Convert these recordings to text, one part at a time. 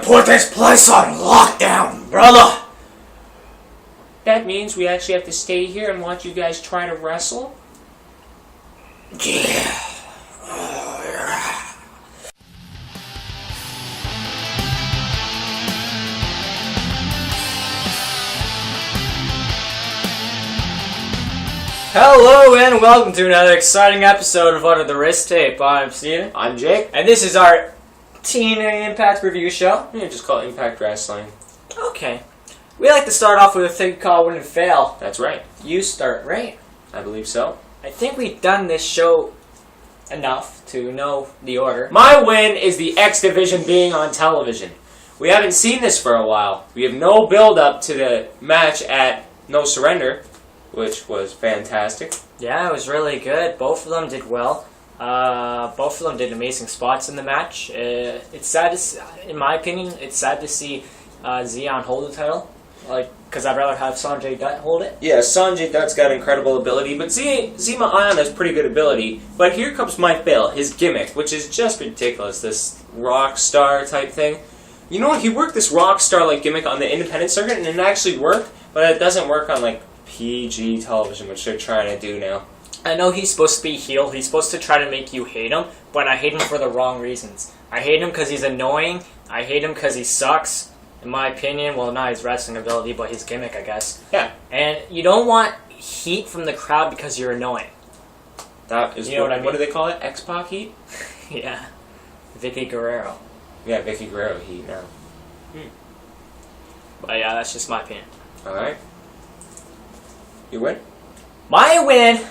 put this place on lockdown, brother! That means we actually have to stay here and watch you guys try to wrestle? Yeah. Hello and welcome to another exciting episode of Under the Wrist Tape. I'm Steven. I'm Jake. And this is our TNA Impact review show. Yeah, just call it Impact Wrestling. Okay. We like to start off with a thing called Win and Fail. That's right. You start, right? I believe so. I think we've done this show enough to know the order. My win is the X Division being on television. We haven't seen this for a while. We have no build-up to the match at No Surrender, which was fantastic. Yeah, it was really good. Both of them did well. Both of them did amazing spots in the match. It's sad to see, in my opinion, it's sad to see Zion hold the title. Because I'd rather have Sanjay Dutt hold it. Yeah, Sanjay Dutt's got incredible ability, but Zema Ion has pretty good ability. But here comes my fail, his gimmick, which is just ridiculous, this rock star type thing. You know what, he worked this rock star-like gimmick on the independent circuit, and it actually worked, but it doesn't work on, like, PG television, which they're trying to do now. I know he's supposed to be heel. He's supposed to try to make you hate him, but I hate him for the wrong reasons. I hate him because he's annoying. I hate him because he sucks. In my opinion, well, not his wrestling ability, but his gimmick, I guess. Yeah. And you don't want heat from the crowd because you're annoying. That is, you know what I mean? What do they call it? X-Pac heat? Yeah. Vicky Guerrero. Yeah, Vicky Guerrero heat now. But yeah, that's just my opinion. Alright. You win? My win!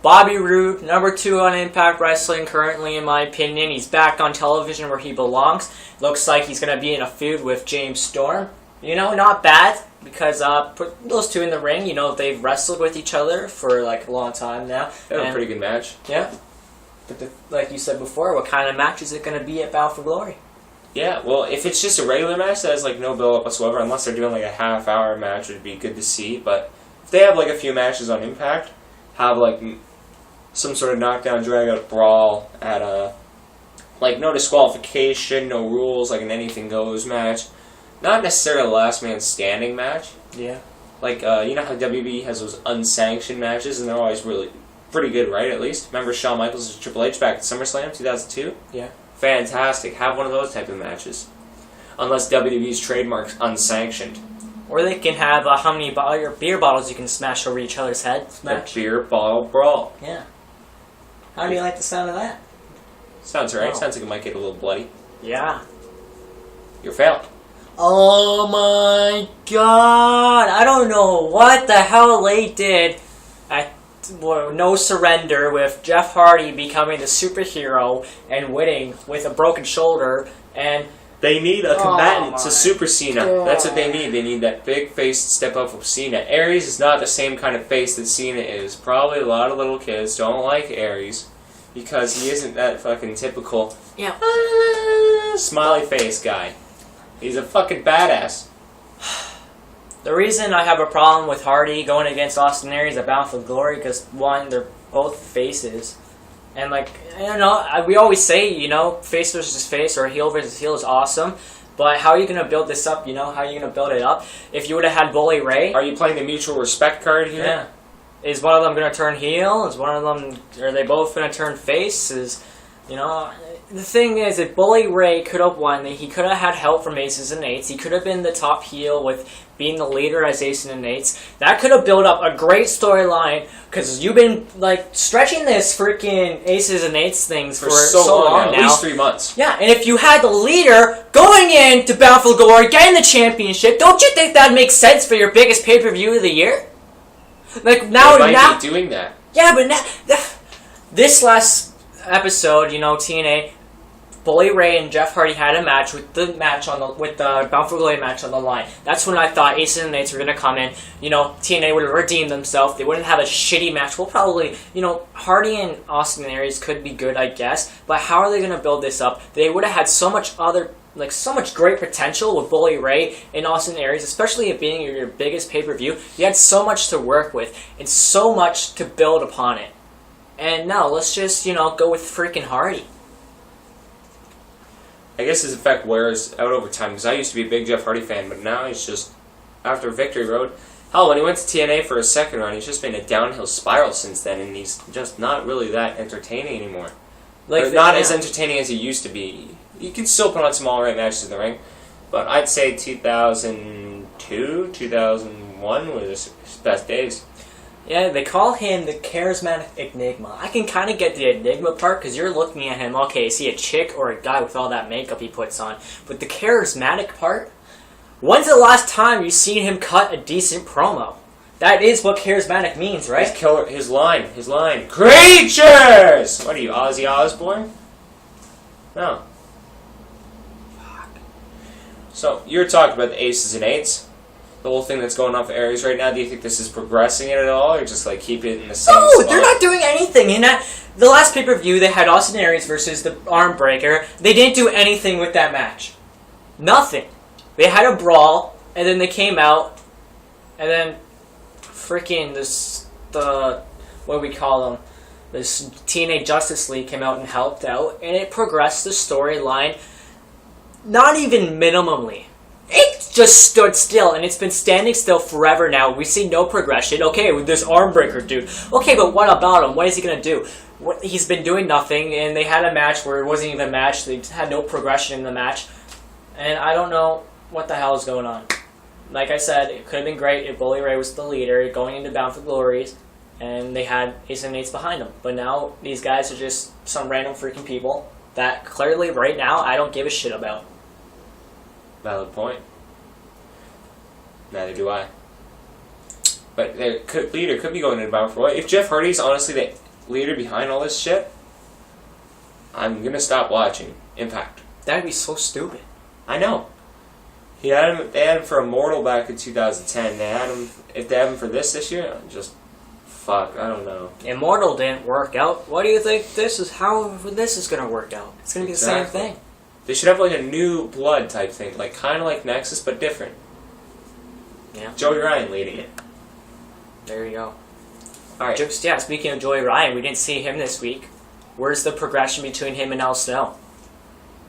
Bobby Roode, number 2 on Impact Wrestling currently, in my opinion. He's back on television where he belongs. Looks like he's going to be in a feud with James Storm. You know, not bad, because put those two in the ring. You know, they've wrestled with each other for like a long time now. They had a pretty good match. Yeah. But like you said before, what kind of match is it going to be at Bound for Glory? Yeah, well, if it's just a regular match that has like no build-up whatsoever, unless they're doing like a half-hour match, it would be good to see. But if they have like a few matches on Impact, have like some sort of knockdown, drag-out brawl at like no disqualification, no rules, like an anything goes match. Not necessarily a last man standing match. Yeah. Like, you know how WB has those unsanctioned matches, and they're always really pretty good, right, at least? Remember Shawn Michaels and Triple H back at SummerSlam 2002? Yeah. Fantastic. Have one of those type of matches. Unless WWE's trademark's unsanctioned. Or they can have how many beer bottles you can smash over each other's head. Smash. A beer bottle brawl. Yeah. How do you like the sound of that? Sounds right. Oh. Sounds like it might get a little bloody. Yeah. You're failed. Oh my god! I don't know what the hell they did at No Surrender with Jeff Hardy becoming the superhero and winning with a broken shoulder, and they need a combatant to Super Cena. God. That's what they need. They need that big face to step up from Cena. Aries is not the same kind of face that Cena is. Probably a lot of little kids don't like Aries because he isn't that fucking typical smiley face guy. He's a fucking badass. The reason I have a problem with Hardy going against Austin Aries at Bound for Glory, because one, they're both faces. And like, I don't know, we always say, you know, face versus face or heel versus heel is awesome. But how are you going to build this up, you know? How are you going to build it up? If you would have had Bully Ray... Are you playing the mutual respect card here? Yeah. Is one of them going to turn heel? Is one of them... Are they both going to turn face? Is, you know... The thing is, if Bully Ray could have won, he could have had help from Aces and Eights. He could have been the top heel with being the leader as Aces and Eights. That could have built up a great storyline, because you've been, like, stretching this freaking Aces and Eights things for so long now. At least 3 months. Yeah, and if you had the leader going into Bound for Glory, getting the championship, don't you think that makes sense for your biggest pay-per-view of the year? Like, now... They might be doing that. Yeah, but now... This last episode, you know, TNA... Bully Ray and Jeff Hardy had a match with the Bound for Glory match on the line. That's when I thought Aces and Eights were going to come in. You know, TNA would have redeemed themselves. They wouldn't have a shitty match. Well, probably, you know, Hardy and Austin Aries could be good, I guess. But how are they going to build this up? They would have had so much other like so much great potential with Bully Ray and Austin Aries, especially it being your biggest pay-per-view. You had so much to work with and so much to build upon it. And now let's just, go with freaking Hardy. I guess his effect wears out over time, because I used to be a big Jeff Hardy fan, but now he's just, after Victory Road, hell, when he went to TNA for his second run, he's just been a downhill spiral since then, and he's just not really that entertaining anymore. Like, not as entertaining as he used to be. You can still put on some all-right matches in the ring, but I'd say 2002, 2001 was his best days. Yeah, they call him the charismatic enigma. I can kind of get the enigma part, because you're looking at him, okay, is he a chick or a guy with all that makeup he puts on? But the charismatic part, when's the last time you've seen him cut a decent promo? That is what charismatic means, right? His line. Creatures! What are you, Ozzy Osbourne? No. Fuck. So, you're talking about the aces and eights. The whole thing that's going on for Aries right now. Do you think this is progressing it at all, or just like keep it in the same spot? No, they're not doing anything. In the last pay-per-view, they had Austin Aries versus the Arm Breaker. They didn't do anything with that match. Nothing. They had a brawl, and then they came out, and then freaking what do we call them? This TNA Justice League came out and helped out, and it progressed the storyline not even minimally. It just stood still, and it's been standing still forever now. We see no progression. Okay, with this arm breaker dude. Okay, but what about him? What is he going to do? He's been doing nothing, and they had a match where it wasn't even a match. They had no progression in the match. And I don't know what the hell is going on. Like I said, it could have been great if Bully Ray was the leader going into Bound for Glories, and they had Ace and Eights behind them. But now, these guys are just some random freaking people that clearly, right now, I don't give a shit about. Valid point. Neither do I. But the leader could be going into Bound for Glory. If Jeff Hardy's honestly the leader behind all this shit, I'm gonna stop watching Impact. That'd be so stupid. I know. They had him for Immortal back in 2010. If they have him for this year, just fuck, I don't know. Immortal didn't work out. What do you think how this is gonna work out? It's gonna be the same thing. They should have like a new blood type thing, like kind of like Nexus but different. Yeah. Joey Ryan leading it. There you go. Alright. Yeah, speaking of Joey Ryan, we didn't see him this week. Where's the progression between him and Al Snow?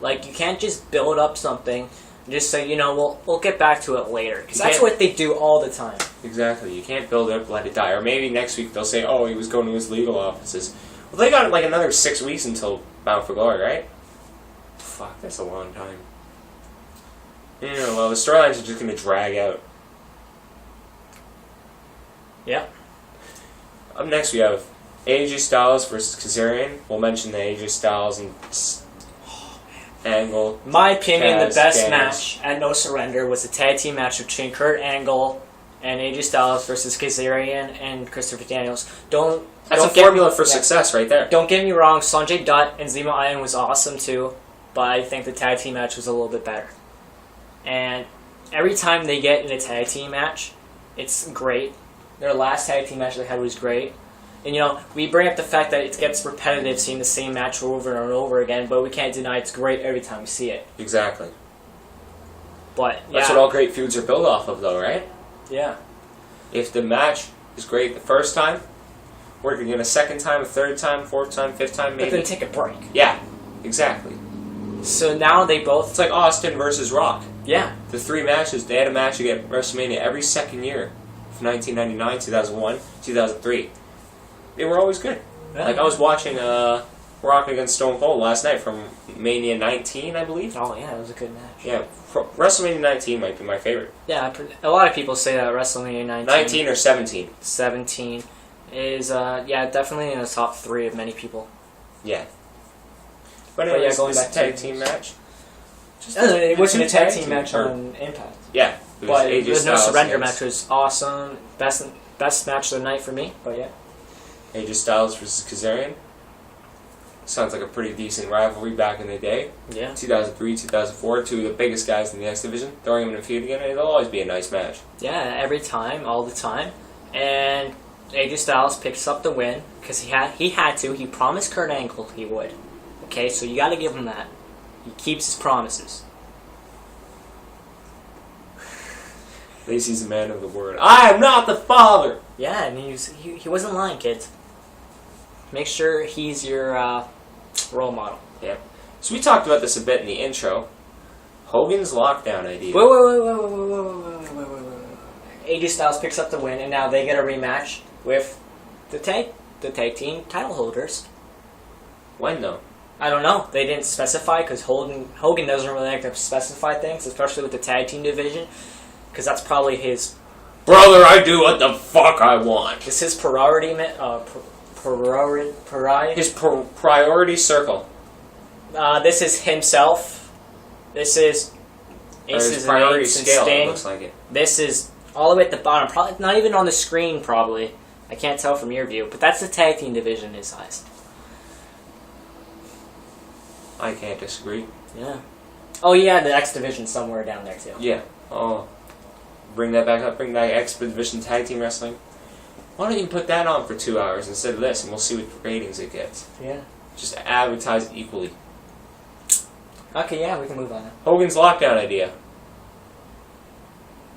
Like, you can't just build up something and just say, we'll get back to it later. Because that's what they do all the time. Exactly. You can't build it up, let it die. Or maybe next week they'll say, oh, he was going to his legal offices. Well, they got like another 6 weeks until Bound for Glory, right? Fuck, that's a long time. Well, the storylines are just going to drag out. Yeah. Up next, we have AJ Styles versus Kazarian. We'll mention the AJ Styles and Angle. My opinion, the best match at No Surrender was the tag team match between Kurt Angle and AJ Styles versus Kazarian and Christopher Daniels. That's a formula for success right there. Don't get me wrong, Sanjay Dutt and Zemo Iron was awesome too, but I think the tag team match was a little bit better. And every time they get in a tag team match, it's great. Their last tag team match they had was great. And, we bring up the fact that it gets repetitive seeing the same match over and over again, but we can't deny it's great every time we see it. Exactly. But, That's what all great feuds are built off of, though, right? Yeah. If the match is great the first time, working again a second time, a third time, fourth time, fifth time, maybe. But then take a break. Yeah, exactly. So now they both... It's like Austin versus Rock. Yeah. The 3 matches, they had a match at WrestleMania every second year. 1999, 2001, 2003. They were always good. Yeah. Like, I was watching Rock against Stone Cold last night from Mania 19, I believe. Oh, yeah, it was a good match. Yeah, WrestleMania 19 might be my favorite. Yeah, a lot of people say that WrestleMania 19... 19 or 17. 17 is, definitely in the top 3 of many people. Yeah. But anyways, going back to tag team match. It wasn't a tag team match on Impact. Yeah. But the No Surrender match was awesome. Best match of the night for me. But yeah. AJ Styles versus Kazarian. Sounds like a pretty decent rivalry back in the day. Yeah. 2003, 2004, 2 of the biggest guys in the X Division. Throwing them in a feud again, it'll always be a nice match. Yeah, every time, all the time. And AJ Styles picks up the win because he had to. He promised Kurt Angle he would. Okay, so you got to give him that. He keeps his promises. Lacey's a man of the word. I am not the father! Yeah, and he wasn't lying, kids. Make sure he's your role model. Yeah. So we talked about this a bit in the intro. Hogans Lockdown idea. Wait. AJ Styles picks up the win, and now they get a rematch with the tag team title holders. When, though? I don't know. They didn't specify, because Hogan doesn't really like to specify things, especially with the tag team division, because that's probably his... Brother, I do what the fuck I want. It's his priority... His priority circle. This is himself. This is Aces and priority Eights and scale, Sting. it looks like it. This is all the way at the bottom. Probably not even on the screen, probably. I can't tell from your view, but that's the tag team division in size. I can't disagree. Yeah. Oh yeah, the X division somewhere down there too. Yeah. Oh. Bring that back up. Bring back X Division Tag Team Wrestling. Why don't you put that on for 2 hours instead of this, and we'll see what ratings it gets. Yeah. Just advertise it equally. Okay, yeah, we can move on now. Hogan's Lockdown idea.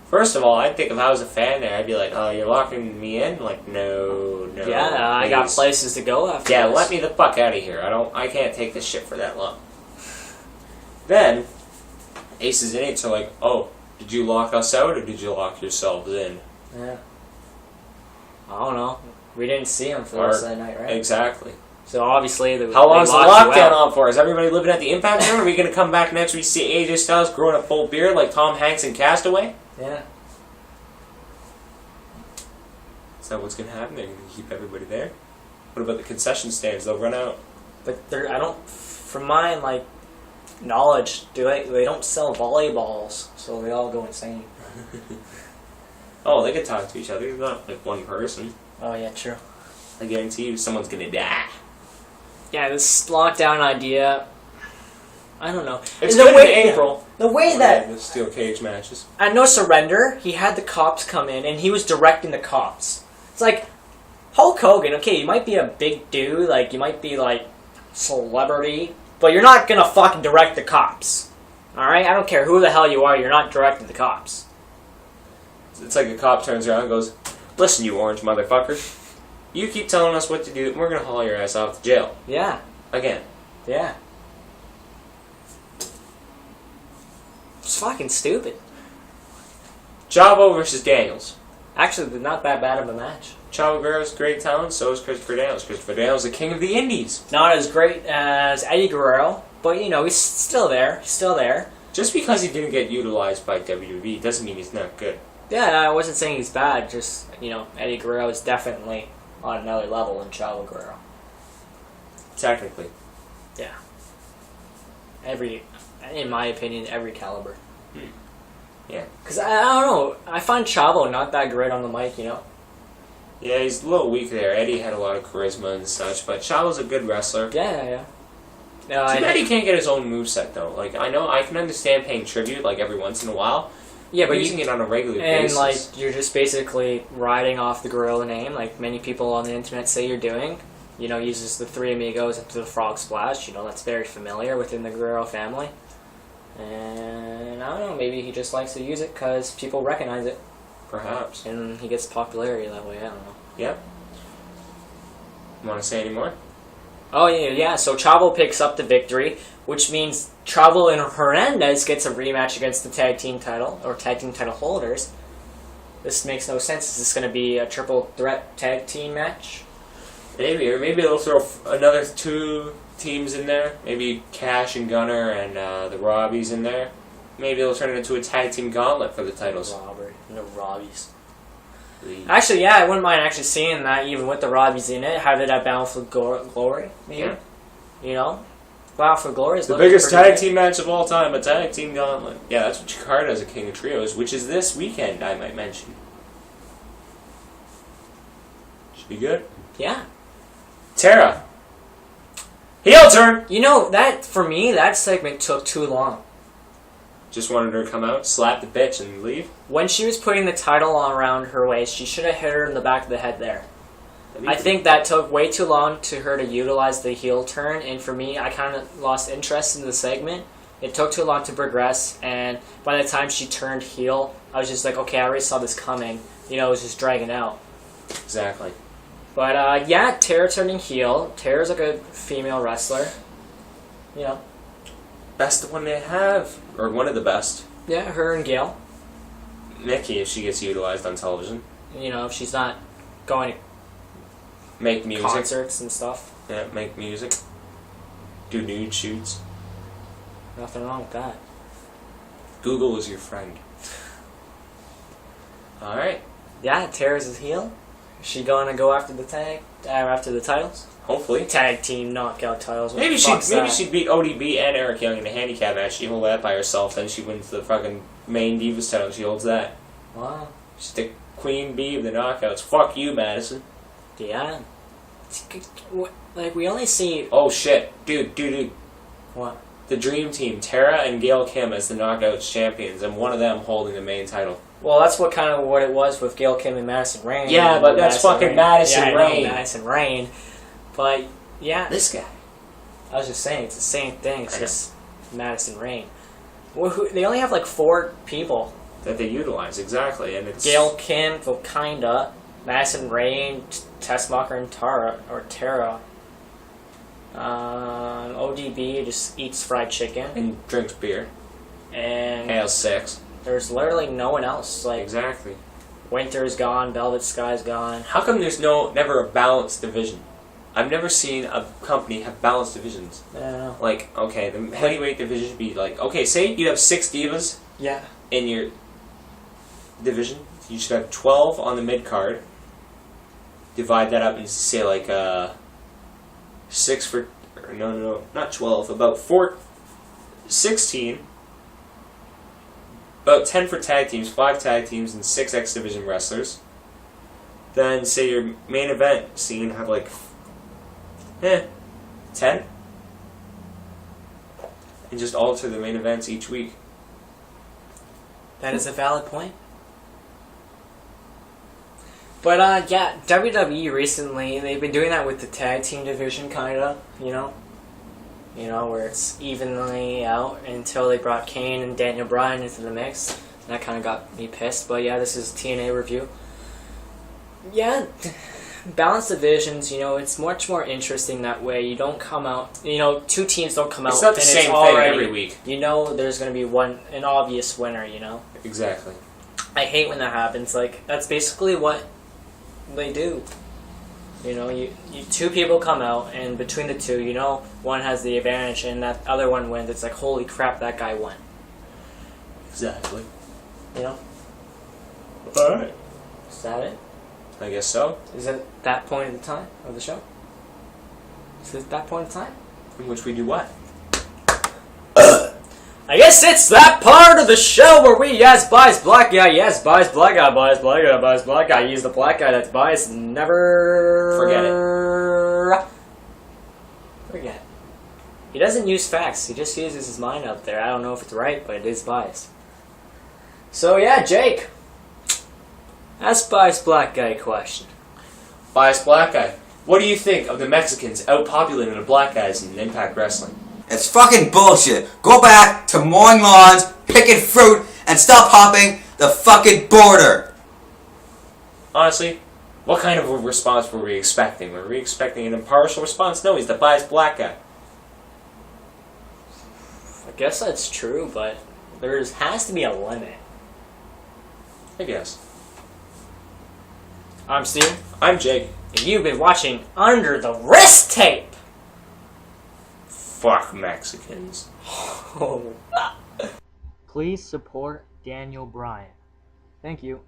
First of all, I think if I was a fan there, I'd be like, oh, you're locking me in? Like, no. Yeah, I got places to go after Yeah, this. let me the fuck out of here. I can't take this shit for that long. Then, Aces and Eights are like, oh, did you lock us out or did you lock yourselves in? Yeah. I don't know. We didn't see him for the rest of the night, right? Exactly. So obviously, how long's the lockdown on for? Is everybody living at the Impact Room? Are we going to come back next week see AJ Styles growing a full beard like Tom Hanks in Castaway? Yeah. Is that what's going to happen? They're going to keep everybody there? What about the concession stands? They'll run out. But I don't, from my knowledge, they don't sell volleyballs, so they all go insane. Oh, they can talk to each other. It's not like one person. Oh yeah, true. I guarantee you someone's going to die. Yeah, this lockdown idea, I don't know. It's good in April. The way that... The steel cage matches. At No Surrender, he had the cops come in, and he was directing the cops. It's like, Hulk Hogan, okay, you might be a big dude, like, you might be, like, celebrity, but you're not gonna fucking direct the cops. Alright? I don't care who the hell you are, you're not directing the cops. It's like a cop turns around and goes, listen, you orange motherfucker. You keep telling us what to do, and we're going to haul your ass off to jail. Yeah. Again. Yeah. It's fucking stupid. Chavo versus Daniels. Actually, they're not that bad of a match. Chavo Guerrero's great talent, so is Christopher Daniels. Christopher Daniels, the king of the indies. Not as great as Eddie Guerrero, but, you know, he's still there. He's still there. Just because he didn't get utilized by WWE doesn't mean he's not good. Yeah, I wasn't saying he's bad, just, you know, Eddie Guerrero is definitely on another level than Chavo Guerrero. Technically. Yeah. In my opinion, every caliber. Yeah. Because, I don't know, I find Chavo not that great on the mic, you know? Yeah, he's a little weak there. Eddie had a lot of charisma and such, but Chavo's a good wrestler. Yeah. Too bad he can't get his own moveset, though. Like, I know, I can understand paying tribute, like, every once in a while. Yeah, but using it on a regular basis. And, like, you're just basically riding off the Gorilla name, like many people on the internet say you're doing. You know, uses the Three Amigos into the Frog Splash. You know, that's very familiar within the Guerrero family. And, I don't know, maybe he just likes to use it because people recognize it. Perhaps. And he gets popularity that way, I don't know. Yep. You want to say any more? Oh, yeah, so Chavo picks up the victory, which means Chavo and Hernandez gets a rematch against the tag team title, or tag team title holders. This makes no sense. Is this going to be a triple threat tag team match? Maybe, or maybe they'll throw another 2 teams in there. Maybe Cash and Gunner and the Robbies in there. Maybe they'll turn it into a tag team gauntlet for the titles. No Robbies. Actually, yeah, I wouldn't mind actually seeing that, even with the Robbies in it. Have it at Battle for Glory, maybe. Yeah. You know? Battle for Glory is the biggest tag team match of all time, a tag team gauntlet. Yeah, that's what Jakarta is, a King of Trios, which is this weekend, I might mention. Should be good. Yeah. Tara. Heel turn! You know, that, for me, that segment took too long. Just wanted her to come out, slap the bitch, and leave? When she was putting the title on around her waist, she should have hit her in the back of the head there. I think that took way too long to her to utilize the heel turn, and for me, I kind of lost interest in the segment, It took too long to progress, and by the time she turned heel, I was just like, okay, I already saw this coming. You know, it was just dragging out. Exactly. But, yeah, Tara turning heel. Tara's a good female wrestler. You know. Best one they have. Or one of the best. Yeah, her and Gail. Nikki, if she gets utilized on television. You know, if she's not going to make music. Concerts and stuff. Yeah, make music. Do nude shoots. Nothing wrong with that. Google is your friend. Alright. Yeah, Tara's his heel. Is she going to go after the after the titles? Hopefully. Tag team knockout titles. Maybe she'd beat ODB and Eric Young in a handicap match. She hold that by herself, then she wins the fucking main Divas title. She holds that. Wow. She's the queen bee of the knockouts. Fuck you, Madison. Yeah. Like, we only see... Oh, shit. Dude. What? The Dream Team, Tara and Gail Kim as the Knockouts champions, and one of them holding the main title. Well, that's what it was with Gail Kim and Madison Rayne. Yeah, but that's fucking Madison Rayne. Madison Rayne. But, yeah. This guy. I was just saying, it's the same thing. It's just Madison Rayne. Well, they only have, like, 4 people. That they utilize, exactly. And it's Gail Kim, well, kinda. Madison Rayne, Tessmacher, and Tara. ODB just eats fried chicken. And drinks beer. And has sex. There's literally no one else. Like, exactly. Winter's gone, Velvet Sky's gone. How come there's never a balanced division? I've never seen a company have balanced divisions. I don't know. Like, okay, the heavyweight division should be like, okay, say you have 6 divas. Yeah. In your division. You should have 12 on the mid card. Divide that up and say like 6 for... No, not 12. About 16. About 10 for tag teams, 5 tag teams, and 6 X Division wrestlers. Then say your main event scene have like 10. And just alter the main events each week. That is a valid point. But, yeah, WWE recently, they've been doing that with the tag team division, kinda, you know? You know, where it's evenly out until they brought Kane and Daniel Bryan into the mix. That kind of got me pissed, but yeah, this is TNA review. Yeah, balanced divisions, you know, it's much more interesting that way. You don't come out, you know, 2 teams don't come out. It's not the same thing every week. You know there's going to be an obvious winner, you know? Exactly. I hate when that happens. Like, that's basically what they do. You know, you 2 people come out, and between the 2, you know, one has the advantage, and that other one wins. It's like, holy crap, that guy won. Exactly. You know? Alright. Is that it? I guess so. Is it that point of the time of the show? Is it that point of time? In which we do what? I guess it's that part of the show where we buys black guy, buys black guy, buys black guy, buys black guy. He's the black guy that's biased. Never forget. He doesn't use facts. He just uses his mind out there. I don't know if it's right, but it is biased. So yeah, Jake. Ask biased black guy a question. Biased black guy. What do you think of the Mexicans outpopulating the black guys in Impact Wrestling? It's fucking bullshit. Go back to mowing lawns, picking fruit, and stop hopping the fucking border. Honestly, what kind of a response were we expecting? Were we expecting an impartial response? No, he's the biased black guy. I guess that's true, but there has to be a limit. I guess. I'm Steve. I'm Jake. And you've been watching Under the Wrist Tape. Fuck Mexicans. Please support Daniel Bryan. Thank you.